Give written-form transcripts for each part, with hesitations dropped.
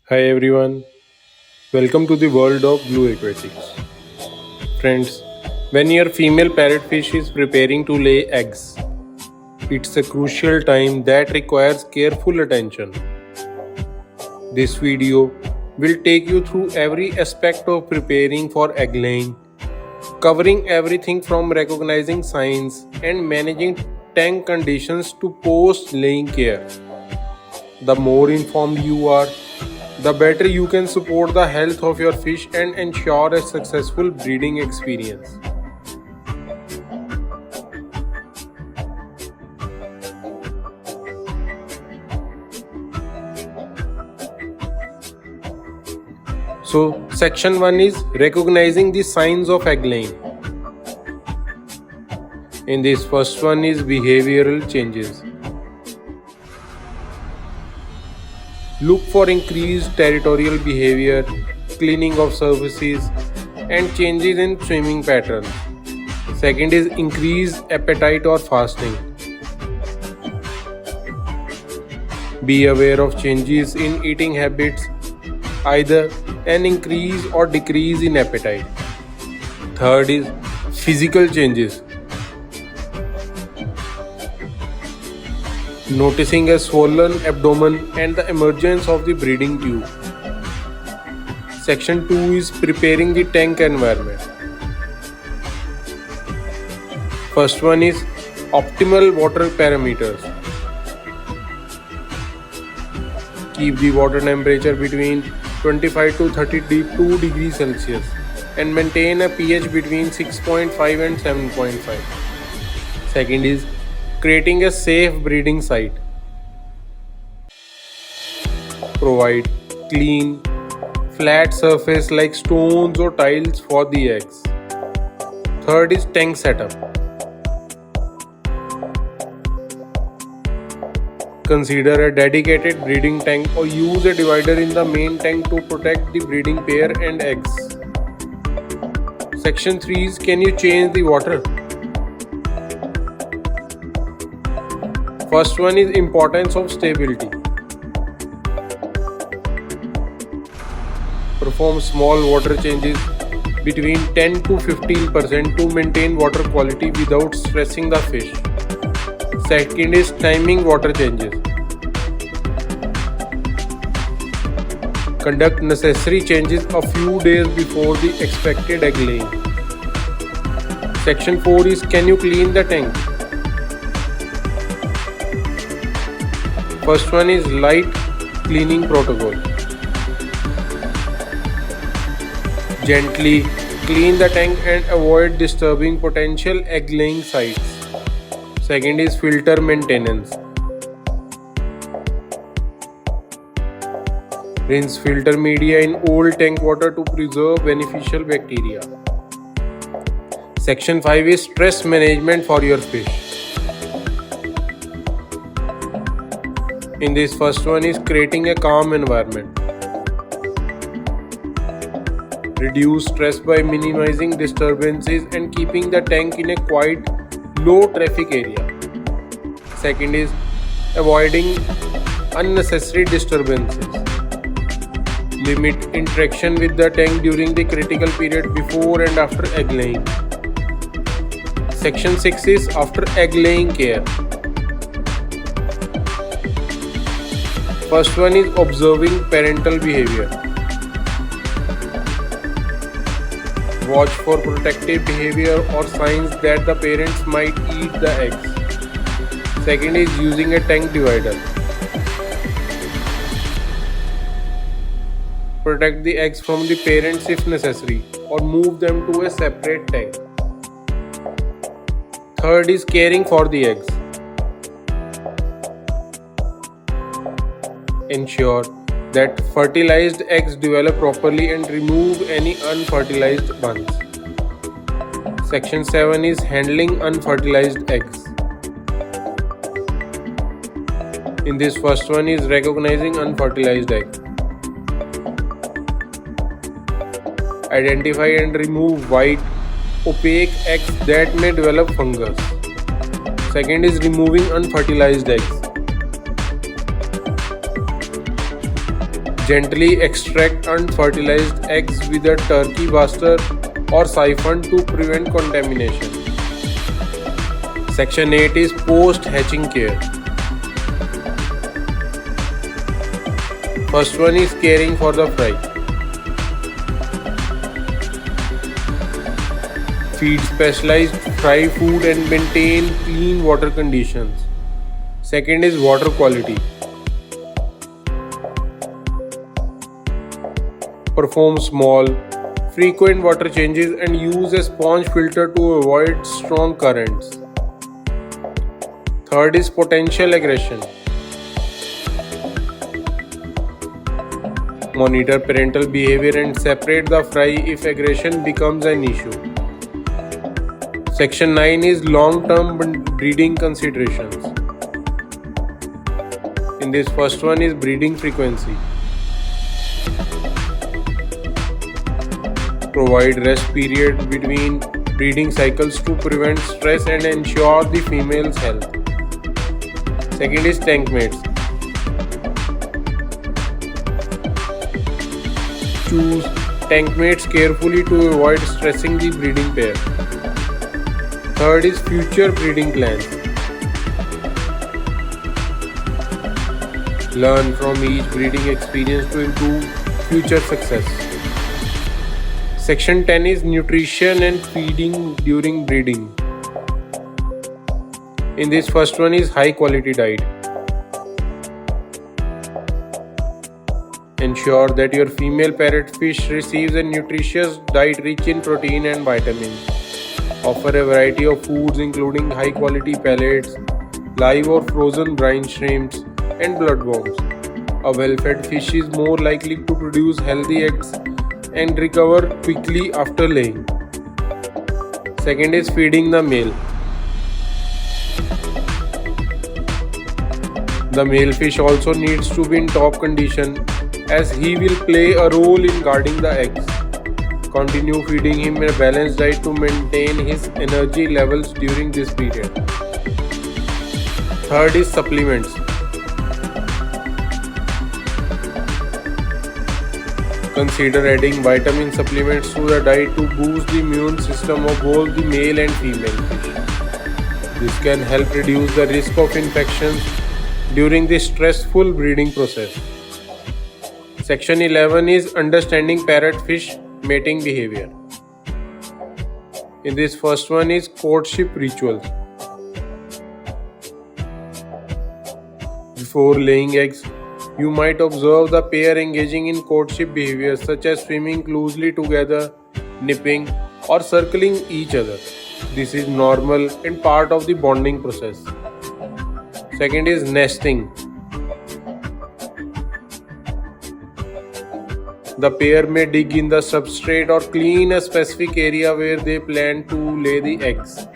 Hi everyone, welcome to the world of blue aquatics. Friends, when your female parrotfish is preparing to lay eggs, it's a crucial time that requires careful attention. This video will take you through every aspect of preparing for egg laying, covering everything from recognizing signs and managing tank conditions to post laying care. The more informed you are, the better you can support the health of your fish and ensure a successful breeding experience. So, section 1 is recognizing the signs of egg laying. In this first one is behavioral changes. Look for increased territorial behavior, cleaning of surfaces, and changes in swimming patterns. Second is increased appetite or fasting. Be aware of changes in eating habits, either an increase or decrease in appetite. Third is physical changes. Noticing a swollen abdomen and the emergence of the breeding tube. Section 2 is preparing the tank environment. First one is optimal water parameters. Keep the water temperature between 25 to 32 degrees Celsius and maintain a pH between 6.5 and 7.5. Second is creating a safe breeding site. Provide clean, flat surface like stones or tiles for the eggs. Third is tank setup. Consider a dedicated breeding tank or use a divider in the main tank to protect the breeding pair and eggs. Section 3 is can you change the water? First one is importance of stability. Perform small water changes between 10 to 15% to maintain water quality without stressing the fish. Second is timing water changes. Conduct necessary changes a few days before the expected egg laying. Section 4 is can you clean the tank? First one is light cleaning protocol. Gently clean the tank and avoid disturbing potential egg laying sites. Second is filter maintenance. Rinse filter media in old tank water to preserve beneficial bacteria. Section 5 is stress management for your fish. In this first one is creating a calm environment. Reduce stress by minimizing disturbances and keeping the tank in a quiet, low traffic area. Second is avoiding unnecessary disturbances. Limit interaction with the tank during the critical period before and after egg laying. Section 6 is after egg laying care. First one is observing parental behavior. Watch for protective behavior or signs that the parents might eat the eggs. Second is using a tank divider. Protect the eggs from the parents if necessary or move them to a separate tank. Third is caring for the eggs. Ensure that fertilized eggs develop properly and remove any unfertilized ones. Section 7 is handling unfertilized eggs. In this first one is recognizing unfertilized egg. Identify and remove white, opaque eggs that may develop fungus. Second is removing unfertilized eggs. Gently extract unfertilized eggs with a turkey baster or siphon to prevent contamination. Section 8 is post-hatching care. First one is caring for the fry. Feed specialized fry food and maintain clean water conditions. Second is water quality. Perform small, frequent water changes and use a sponge filter to avoid strong currents. Third is potential aggression. Monitor parental behavior and separate the fry if aggression becomes an issue. Section 9 is long-term breeding considerations. In this first one is breeding frequency. Provide rest period between breeding cycles to prevent stress and ensure the female's health. Second is tank mates. Choose tank mates carefully to avoid stressing the breeding pair. Third is future breeding plans. Learn from each breeding experience to improve future success. Section 10 is nutrition and feeding during breeding. In this first one is high quality diet. Ensure that your female parrotfish receives a nutritious diet rich in protein and vitamins. Offer a variety of foods including high quality pellets, live or frozen brine shrimps, and bloodworms. A well-fed fish is more likely to produce healthy eggs and recover quickly after laying. Second is feeding the male. The male fish also needs to be in top condition as he will play a role in guarding the eggs. Continue feeding him a balanced diet to maintain his energy levels during this period. Third is supplements. Consider adding vitamin supplements to the diet to boost the immune system of both the male and female fish. This can help reduce the risk of infections during the stressful breeding process. Section 11 is understanding parrotfish mating behavior. In this first one is courtship rituals. Before laying eggs, you might observe the pair engaging in courtship behavior such as swimming closely together, nipping, or circling each other. This is normal and part of the bonding process. Second is nesting. The pair may dig in the substrate or clean a specific area where they plan to lay the eggs.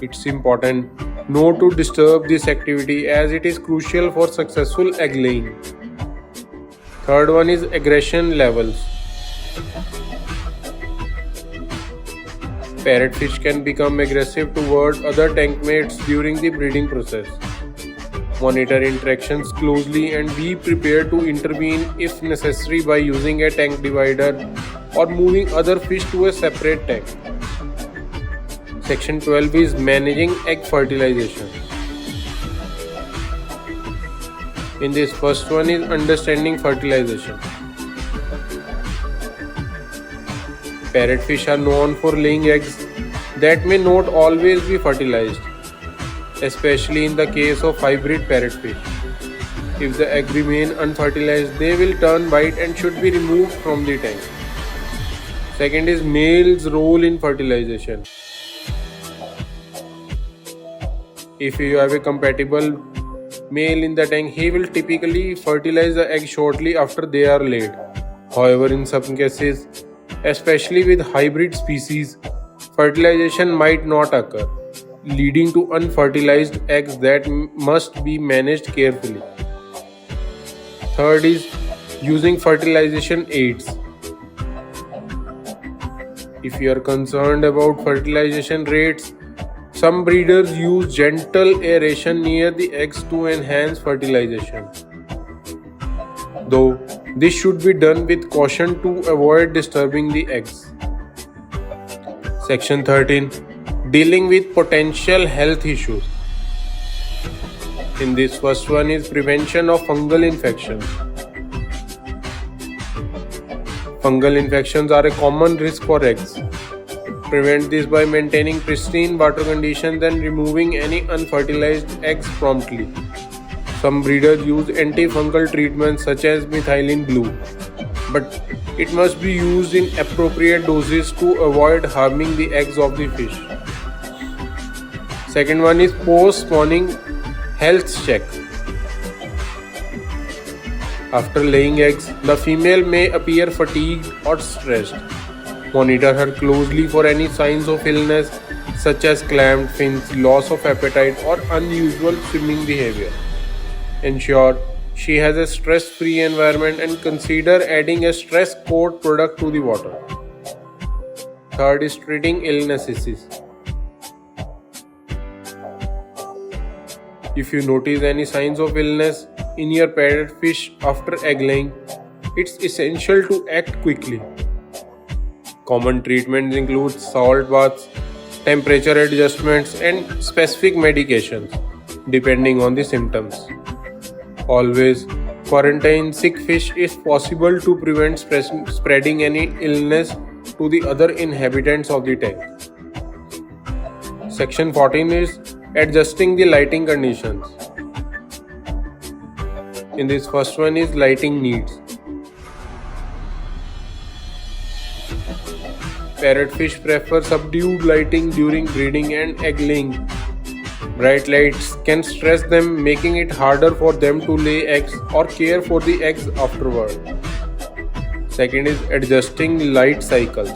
It's important not to disturb this activity as it is crucial for successful egg laying. Third one is aggression levels. Parrotfish can become aggressive toward other tank mates during the breeding process. Monitor interactions closely and be prepared to intervene if necessary by using a tank divider or moving other fish to a separate tank. Section 12 is managing egg fertilization. In this first one is understanding fertilization. Parrotfish are known for laying eggs that may not always be fertilized, especially in the case of hybrid parrotfish. If the egg remain unfertilized, they will turn white and should be removed from the tank. Second is male's role in fertilization. If you have a compatible male in the tank, he will typically fertilize the egg shortly after they are laid. However, in some cases, especially with hybrid species, fertilization might not occur, leading to unfertilized eggs that must be managed carefully. Third is using fertilization aids. If you are concerned about fertilization rates, some breeders use gentle aeration near the eggs to enhance fertilization. Though This should be done with caution to avoid disturbing the eggs. Section 13. Dealing with potential health issues. In this first one is prevention of fungal infections. Fungal infections are a common risk for eggs. Prevent this by maintaining pristine water conditions and removing any unfertilized eggs promptly. Some breeders use antifungal treatments such as methylene blue, but it must be used in appropriate doses to avoid harming the eggs of the fish. Second one is post-spawning health check. After laying eggs, the female may appear fatigued or stressed. Monitor her closely for any signs of illness such as clamped fins, loss of appetite, or unusual swimming behavior. Ensure she has a stress-free environment and consider adding a stress coat product to the water. Third is treating illnesses. If you notice any signs of illness in your parrotfish after egg laying, it's essential to act quickly. Common treatments include salt baths, temperature adjustments, and specific medications depending on the symptoms. Always quarantine sick fish if possible to prevent spreading any illness to the other inhabitants of the tank. Section 14 is adjusting the lighting conditions. In this first one is lighting needs. Parrotfish prefer subdued lighting during breeding and egg laying. Bright lights can stress them, making it harder for them to lay eggs or care for the eggs afterward. Second is adjusting light cycles.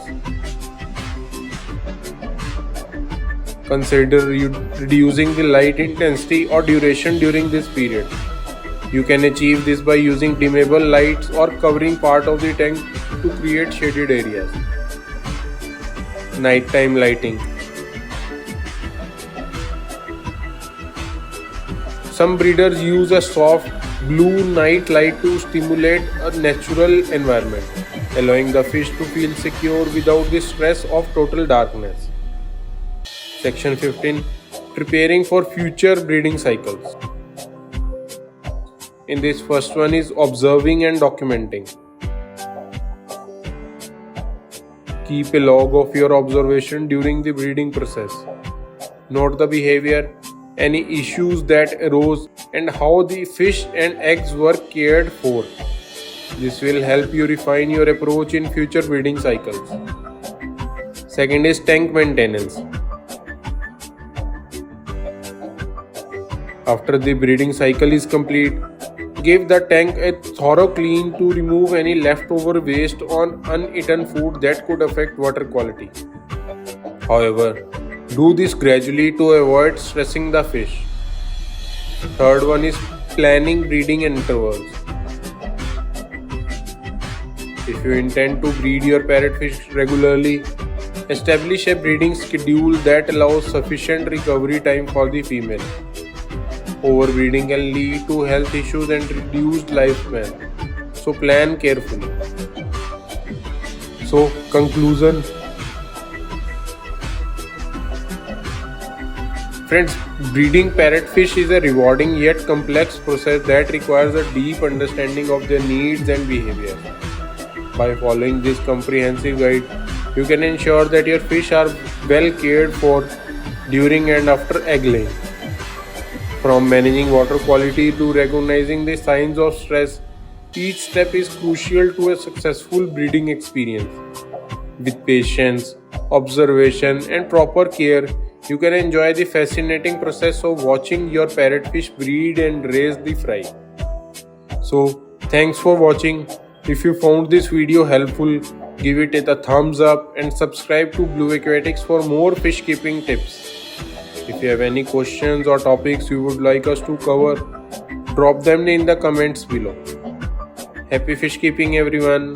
Consider reducing the light intensity or duration during this period. You can achieve this by using dimmable lights or covering part of the tank to create shaded areas. Nighttime lighting. Some breeders use a soft blue night light to stimulate a natural environment, allowing the fish to feel secure without the stress of total darkness. Section 15. Preparing for future breeding cycles. In this first one is observing and documenting. Keep a log of your observation during the breeding process. Note the behavior, any issues that arose, and how the fish and eggs were cared for. This will help you refine your approach in future breeding cycles. Second is tank maintenance. After the breeding cycle is complete, give the tank a thorough clean to remove any leftover waste on uneaten food that could affect water quality. However, do this gradually to avoid stressing the fish. Third one is planning breeding intervals. If you intend to breed your parrotfish regularly, establish a breeding schedule that allows sufficient recovery time for the female. Overbreeding can lead to health issues and reduced lifespan, so plan carefully. So, conclusion. Friends, breeding parrotfish is a rewarding yet complex process that requires a deep understanding of their needs and behavior. By following this comprehensive guide, you can ensure that your fish are well cared for during and after egg laying. From managing water quality to recognizing the signs of stress, each step is crucial to a successful breeding experience. With patience, observation, and proper care, you can enjoy the fascinating process of watching your parrotfish breed and raise the fry. So, thanks for watching. If you found this video helpful, give it a thumbs up and subscribe to Blue Aquatics for more fish keeping tips. If you have any questions or topics you would like us to cover, drop them in the comments below. Happy fish keeping, everyone!